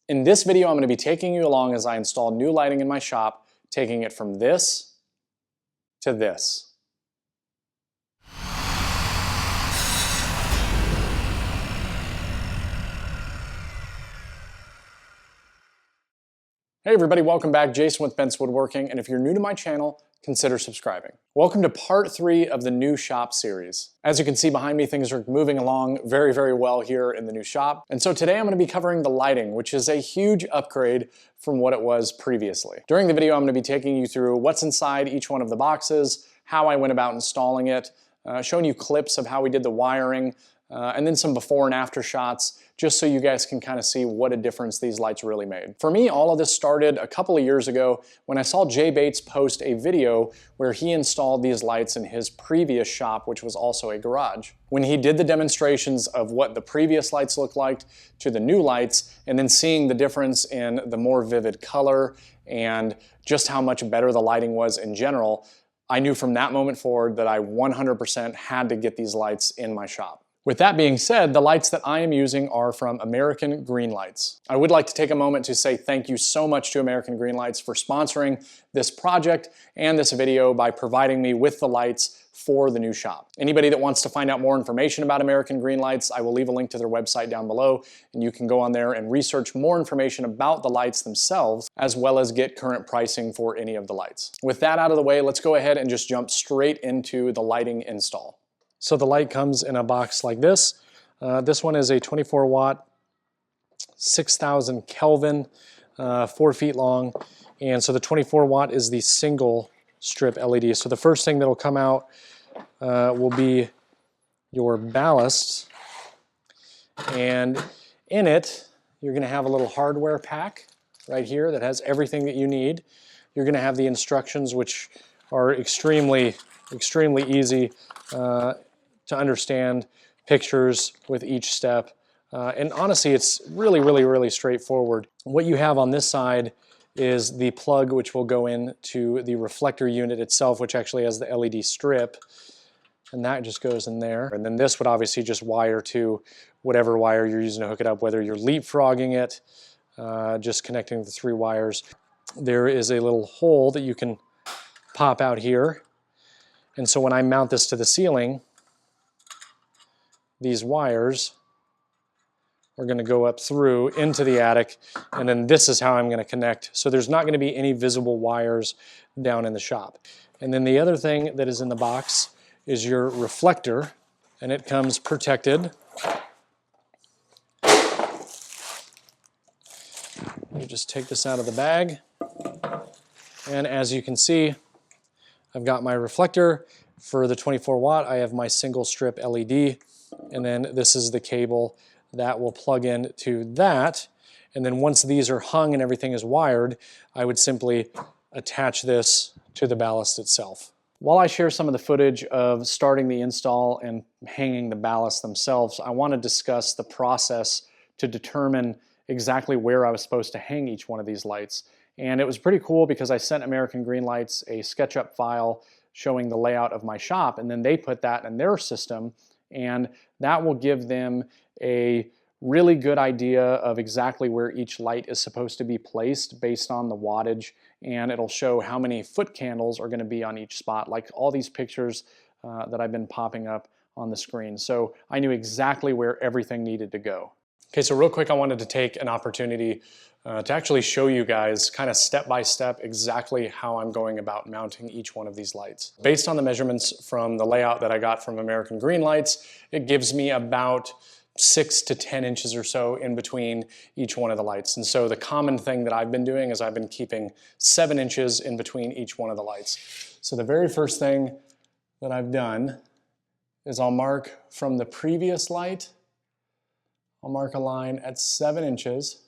In this video, I'm going to be taking you along as I install new lighting in my shop, taking it from this to this. Hey everybody, welcome back. Jason with Bent's Woodworking, and if you're new to my channel, consider subscribing. Welcome to part 3 of the new shop series. As you can see behind me, things are moving along very, very well here in the new shop. And so today I'm going to be covering the lighting, which is a huge upgrade from what it was previously. During the video, I'm going to be taking you through what's inside each one of the boxes, how I went about installing it, showing you clips of how we did the wiring, and then some before and after shots, just so you guys can kind of see what a difference these lights really made. For me, all of this started a couple of years ago when I saw Jay Bates post a video where he installed these lights in his previous shop, which was also a garage. When he did the demonstrations of what the previous lights looked like to the new lights, and then seeing the difference in the more vivid color and just how much better the lighting was in general, I knew from that moment forward that I 100% had to get these lights in my shop. With that being said, the lights that I am using are from American Green Lights. I would like to take a moment to say thank you so much to American Green Lights for sponsoring this project and this video by providing me with the lights for the new shop. Anybody that wants to find out more information about American Green Lights, I will leave a link to their website down below, and you can go on there and research more information about the lights themselves, as well as get current pricing for any of the lights. With that out of the way, let's go ahead and just jump straight into the lighting install. So the light comes in a box like this. This one is a 24 watt, 6,000 Kelvin, 4 feet long. And so the 24 watt is the single strip LED. So the first thing that'll come out will be your ballast. And in it, you're gonna have a little hardware pack right here that has everything that you need. You're gonna have the instructions, which are extremely easy to understand, pictures with each step. And honestly, it's really straightforward. What you have on this side is the plug which will go into the reflector unit itself, which actually has the LED strip, and that just goes in there. And then this would obviously just wire to whatever wire you're using to hook it up, whether you're leapfrogging it, just connecting the 3 wires. There is a little hole that you can pop out here. And so when I mount this to the ceiling, these wires are going to go up through into the attic, and then this is how I'm going to connect. So there's not going to be any visible wires down in the shop. And then the other thing that is in the box is your reflector, and it comes protected. You just take this out of the bag, and as you can see, I've got my reflector. For the 24 watt, I have my single strip LED, and then this is the cable that will plug in to that. And then once these are hung and everything is wired, I would simply attach this to the ballast itself. While I share some of the footage of starting the install and hanging the ballasts themselves, I want to discuss the process to determine exactly where I was supposed to hang each one of these lights. And it was pretty cool because I sent American Green Lights a SketchUp file showing the layout of my shop, and then they put that in their system, and that will give them a really good idea of exactly where each light is supposed to be placed based on the wattage, and it'll show how many foot candles are going to be on each spot, like all these pictures that I've been popping up on the screen. So I knew exactly where everything needed to go. Okay, so real quick, I wanted to take an opportunity to actually show you guys kind of step by step exactly how I'm going about mounting each one of these lights. Based on the measurements from the layout that I got from American Green Lights, it gives me about 6 to 10 inches or so in between each one of the lights. And so the common thing that I've been doing is I've been keeping 7 inches in between each one of the lights. So the very first thing that I've done is I'll mark from the previous light, I'll mark a line at 7 inches.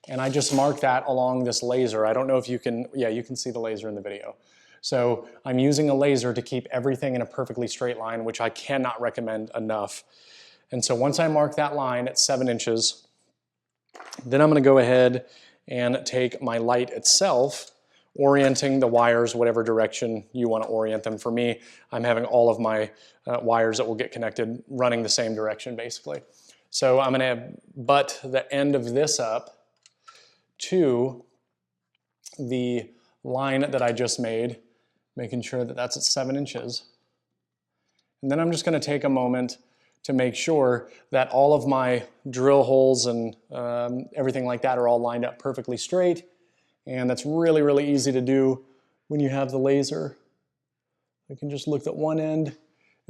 And I just mark that along this laser. I don't know if you can, yeah, you can see the laser in the video. So I'm using a laser to keep everything in a perfectly straight line, which I cannot recommend enough. And so once I mark that line at 7 inches, then I'm going to go ahead and take my light itself, orienting the wires whatever direction you want to orient them. For me, I'm having all of my wires that will get connected running the same direction basically. So I'm going to butt the end of this up to the line that I just made, making sure that that's at 7 inches. And then I'm just going to take a moment to make sure that all of my drill holes and everything like that are all lined up perfectly straight. And that's really, really easy to do when you have the laser. I can just look that one end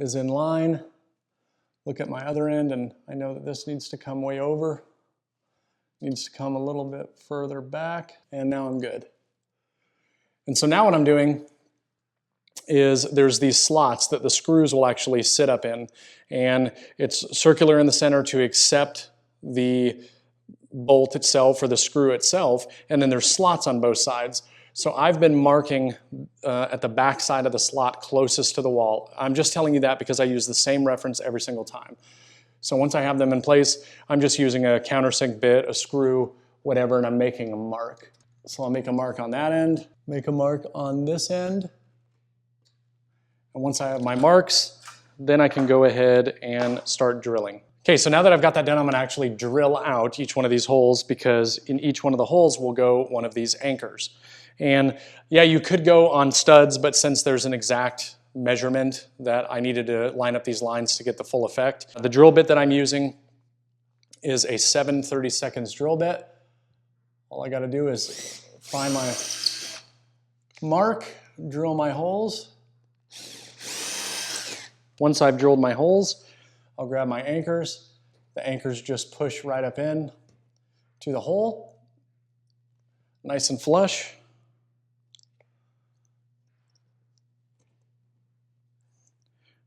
is in line, look at my other end, and I know that this needs to come way over, needs to come a little bit further back, and now I'm good. And so now what I'm doing is there's these slots that the screws will actually sit up in, and it's circular in the center to accept the bolt itself or the screw itself, and then there's slots on both sides. So I've been marking at the back side of the slot closest to the wall. I'm just telling you that because I use the same reference every single time. So once I have them in place, I'm just using a countersink bit, a screw, whatever, and I'm making a mark. So I'll make a mark on that end, make a mark on this end. And once I have my marks, then I can go ahead and start drilling. Okay, so now that I've got that done, I'm gonna actually drill out each one of these holes, because in each one of the holes will go one of these anchors. And yeah, you could go on studs, but since there's an exact measurement that I needed to line up these lines to get the full effect, the drill bit that I'm using is a 7/32 drill bit. All I gotta do is find my mark, drill my holes. Once I've drilled my holes, I'll grab my anchors. The anchors just push right up in to the hole, nice and flush.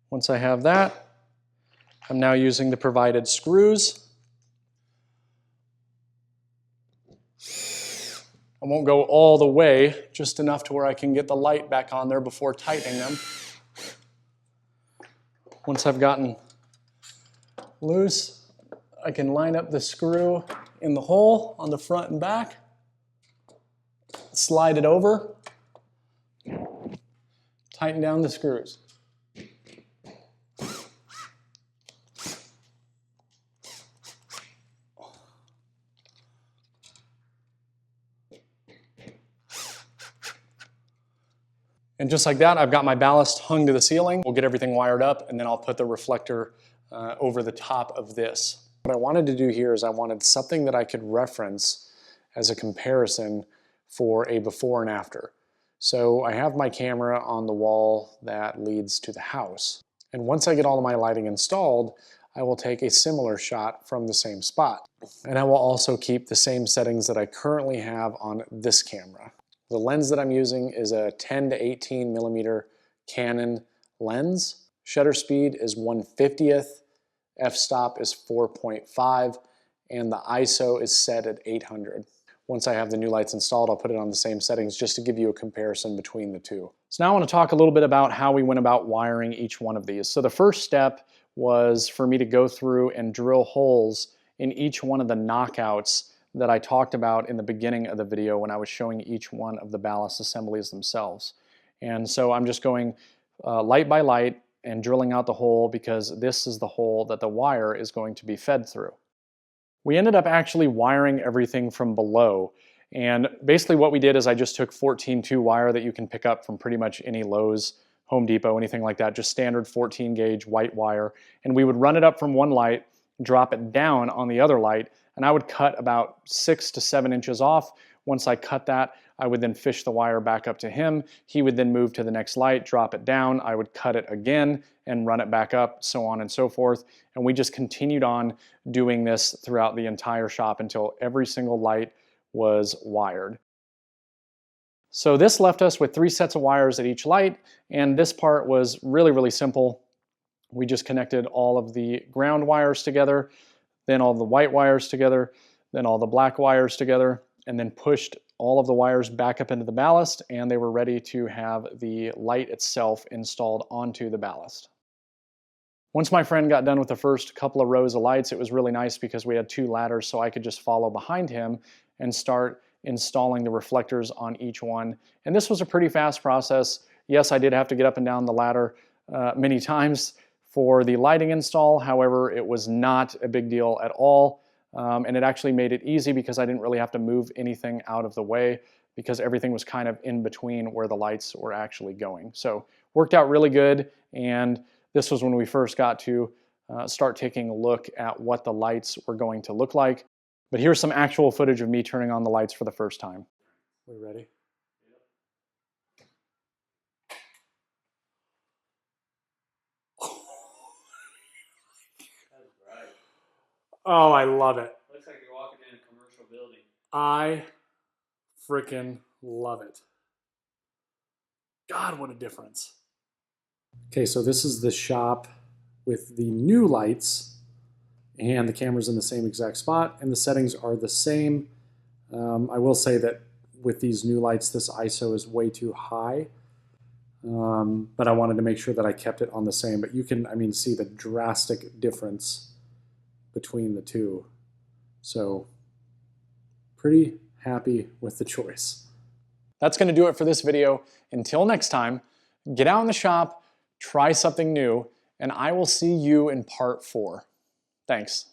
Once I have that, I'm now using the provided screws. I won't go all the way, just enough to where I can get the light back on there before tightening them. Once I've gotten loose, I can line up the screw in the hole on the front and back, slide it over, tighten down the screws. And just like that, I've got my ballast hung to the ceiling. We'll get everything wired up, and then I'll put the reflector over the top of this. What I wanted to do here is I wanted something that I could reference as a comparison for a before and after. So I have my camera on the wall that leads to the house. And once I get all of my lighting installed, I will take a similar shot from the same spot. And I will also keep the same settings that I currently have on this camera. The lens that I'm using is a 10 to 18 millimeter Canon lens. Shutter speed is 1/50th, f-stop is 4.5, and the ISO is set at 800. Once I have the new lights installed, I'll put it on the same settings just to give you a comparison between the two. So now I want to talk a little bit about how we went about wiring each one of these. So the first step was for me to go through and drill holes in each one of the knockouts that I talked about in the beginning of the video when I was showing each one of the ballast assemblies themselves. And so I'm just going light by light and drilling out the hole, because this is the hole that the wire is going to be fed through. We ended up actually wiring everything from below, and basically what we did is I just took 14-2 wire that you can pick up from pretty much any Lowe's, Home Depot, anything like that, just standard 14 gauge white wire, and we would run it up from one light, drop it down on the other light, and I would cut about 6 to 7 inches off. Once I cut that, I would then fish the wire back up to him. He would then move to the next light, drop it down. I would cut it again and run it back up, so on and so forth. And we just continued on doing this throughout the entire shop until every single light was wired. So this left us with 3 sets of wires at each light, and this part was really, really simple. We just connected all of the ground wires together, then all the white wires together, then all the black wires together, and then pushed all of the wires back up into the ballast, and they were ready to have the light itself installed onto the ballast. Once my friend got done with the first couple of rows of lights, it was really nice because we had 2 ladders, so I could just follow behind him and start installing the reflectors on each one. And this was a pretty fast process. Yes, I did have to get up and down the ladder many times for the lighting install. However, it was not a big deal at all. and it actually made it easy because I didn't really have to move anything out of the way because everything was kind of in between where the lights were actually going. So worked out really good, and this was when we first got to start taking a look at what the lights were going to look like. But here's some actual footage of me turning on the lights for the first time. We ready? Oh, I love it. Looks like you're walking in a commercial building. I freaking love it. God, what a difference. Okay, so this is the shop with the new lights, and the camera's in the same exact spot, and the settings are the same. I will say that with these new lights, this ISO is way too high, but I wanted to make sure that I kept it on the same. But you can, I mean, see the drastic difference between the two. So pretty happy with the choice. That's going to do it for this video. Until next time, get out in the shop, try something new, and I will see you in part 4. Thanks.